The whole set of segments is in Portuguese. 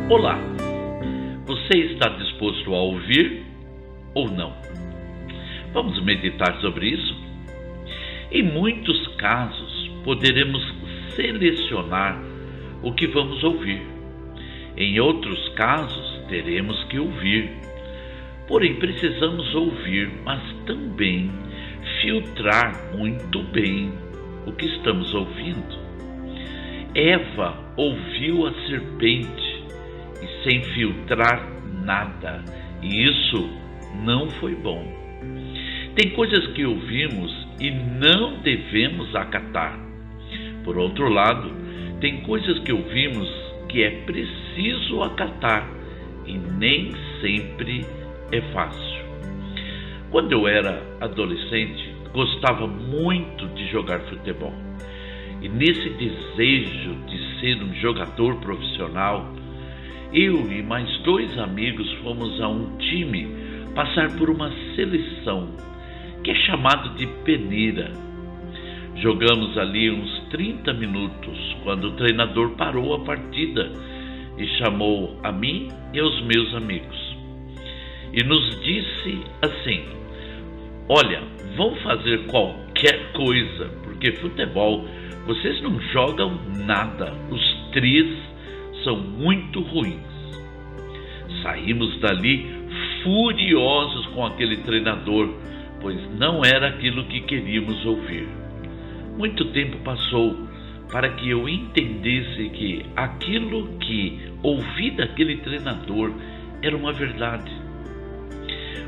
Olá, você está disposto a ouvir ou não? Vamos meditar sobre isso? Em muitos casos, poderemos selecionar o que vamos ouvir. Em outros casos, teremos que ouvir. Porém, precisamos ouvir, mas também filtrar muito bem o que estamos ouvindo. Eva ouviu a serpente e sem filtrar nada, e isso não foi bom. Tem coisas que ouvimos e não devemos acatar. Por outro lado, tem coisas que ouvimos que é preciso acatar e nem sempre é fácil. Quando eu era adolescente, gostava muito de jogar futebol. E nesse desejo de ser um jogador profissional, eu e mais 2 amigos fomos a um time passar por uma seleção, que é chamado de peneira. Jogamos ali uns 30 minutos, quando o treinador parou a partida e chamou a mim e aos meus amigos. E nos disse assim: olha, vão fazer qualquer coisa, porque futebol vocês não jogam nada, os 3 são muito ruins. Saímos dali furiosos com aquele treinador, pois não era aquilo que queríamos ouvir. Muito tempo passou para que eu entendesse que aquilo que ouvi daquele treinador era uma verdade.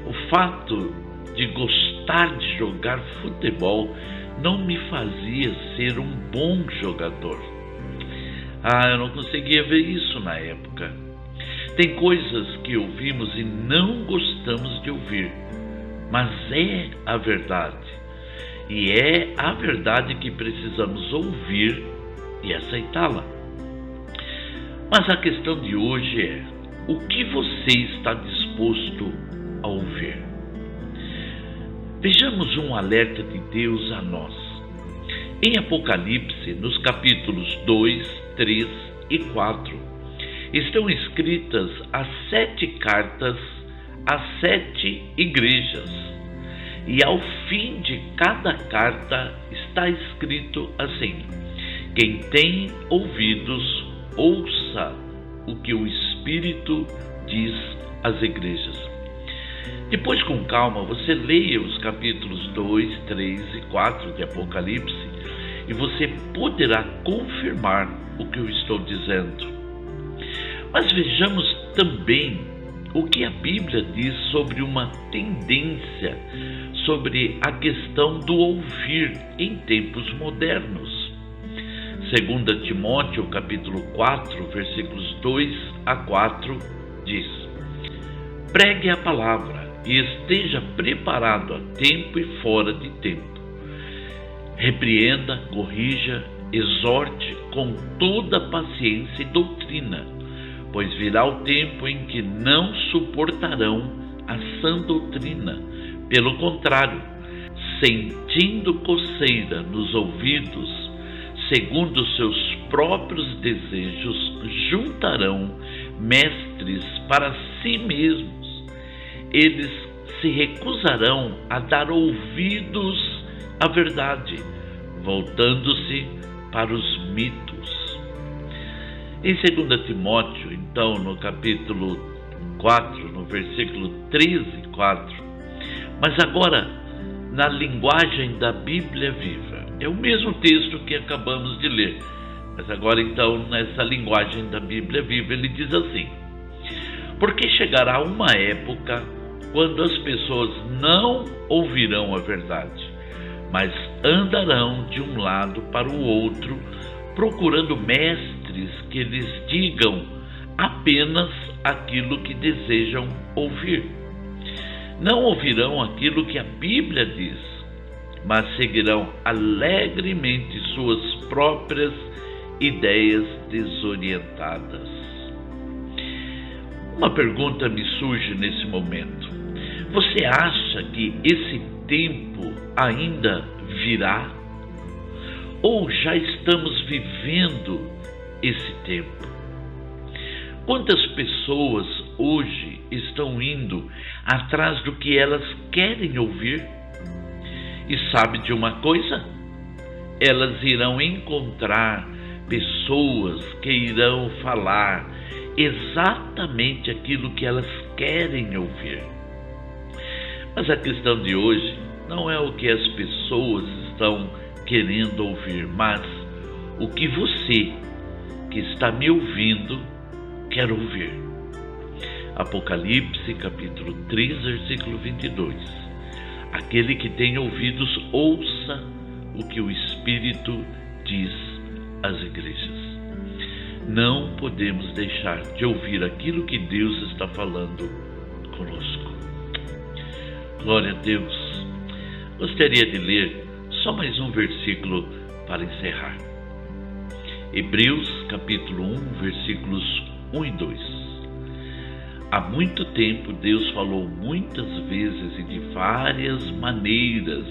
O fato de gostar de jogar futebol não me fazia ser um bom jogador. Eu não conseguia ver isso na época. Tem coisas que ouvimos e não gostamos de ouvir, mas é a verdade. E é a verdade que precisamos ouvir e aceitá-la. Mas a questão de hoje é: o que você está disposto a ouvir? Vejamos um alerta de Deus a nós. Em Apocalipse, nos capítulos 2, 3 e 4, estão escritas as 7 cartas às 7 igrejas. E ao fim de cada carta está escrito assim: quem tem ouvidos, ouça o que o Espírito diz às igrejas. Depois, com calma, você leia os capítulos 2, 3 e 4 de Apocalipse e você poderá confirmar o que eu estou dizendo. Mas vejamos também o que a Bíblia diz sobre uma tendência, sobre a questão do ouvir em tempos modernos. 2 Timóteo, capítulo 4, versículos 2 a 4, diz: pregue a palavra e esteja preparado a tempo e fora de tempo. Repreenda, corrija, exorte com toda paciência e doutrina, pois virá o tempo em que não suportarão a sã doutrina. Pelo contrário, sentindo coceira nos ouvidos, segundo seus próprios desejos, juntarão mestres para si mesmos. Eles se recusarão a dar ouvidos à verdade, voltando-se para os mitos. Em 2 Timóteo, então, no capítulo 4, no versículo 13 e 4, mas agora na linguagem da Bíblia Viva. É o mesmo texto que acabamos de ler, mas agora então nessa linguagem da Bíblia Viva ele diz assim: porque chegará uma época quando as pessoas não ouvirão a verdade, mas andarão de um lado para o outro, procurando mestres que lhes digam apenas aquilo que desejam ouvir. Não ouvirão aquilo que a Bíblia diz, mas seguirão alegremente suas próprias ideias desorientadas. Uma pergunta me surge nesse momento: você acha que esse tempo ainda virá? Ou já estamos vivendo esse tempo? Quantas pessoas hoje estão indo atrás do que elas querem ouvir? E sabe de uma coisa? Elas irão encontrar pessoas que irão falar exatamente aquilo que elas querem ouvir. Mas a questão de hoje não é o que as pessoas estão querendo ouvir, mas o que você, que está me ouvindo, quer ouvir. Apocalipse, capítulo 3, versículo 22. Aquele que tem ouvidos, ouça o que o Espírito diz às igrejas. Não podemos deixar de ouvir aquilo que Deus está falando conosco. Glória a Deus. Gostaria de ler só mais um versículo para encerrar. Hebreus, capítulo 1, versículos 1 e 2. Há muito tempo Deus falou muitas vezes e de várias maneiras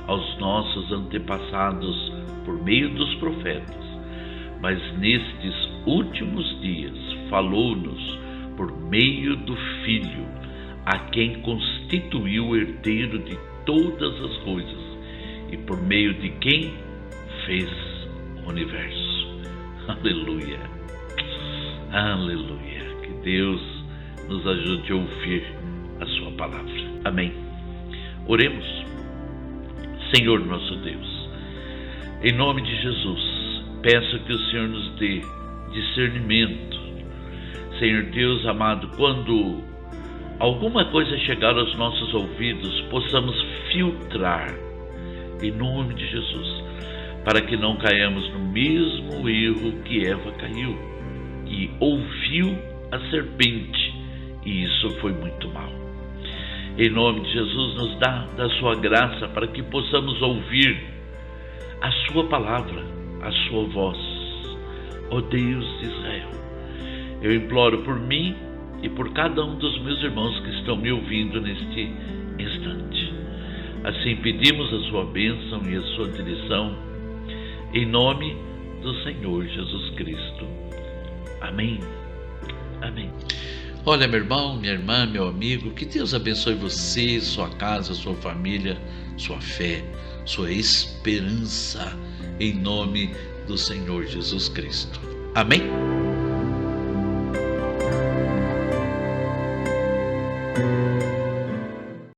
aos nossos antepassados por meio dos profetas, mas nestes últimos dias falou-nos por meio do Filho, a quem constituiu o herdeiro de todas as coisas e por meio de quem fez o universo. Aleluia, aleluia. Que Deus nos ajude a ouvir a sua palavra. Amém. Oremos. Senhor nosso Deus, em nome de Jesus, peço que o Senhor nos dê discernimento. Senhor Deus amado, quando alguma coisa chegar aos nossos ouvidos, possamos filtrar, em nome de Jesus, para que não caiamos no mesmo erro que Eva caiu e ouviu a serpente, e isso foi muito mal. Em nome de Jesus, nos dá da sua graça para que possamos ouvir a sua palavra, a sua voz. Ó Deus de Israel, eu imploro por mim e por cada um dos meus irmãos que estão me ouvindo neste instante. Assim pedimos a sua bênção e a sua direção, em nome do Senhor Jesus Cristo. Amém. Amém. Olha, meu irmão, minha irmã, meu amigo, que Deus abençoe você, sua casa, sua família, sua fé, sua esperança, em nome do Senhor Jesus Cristo. Amém?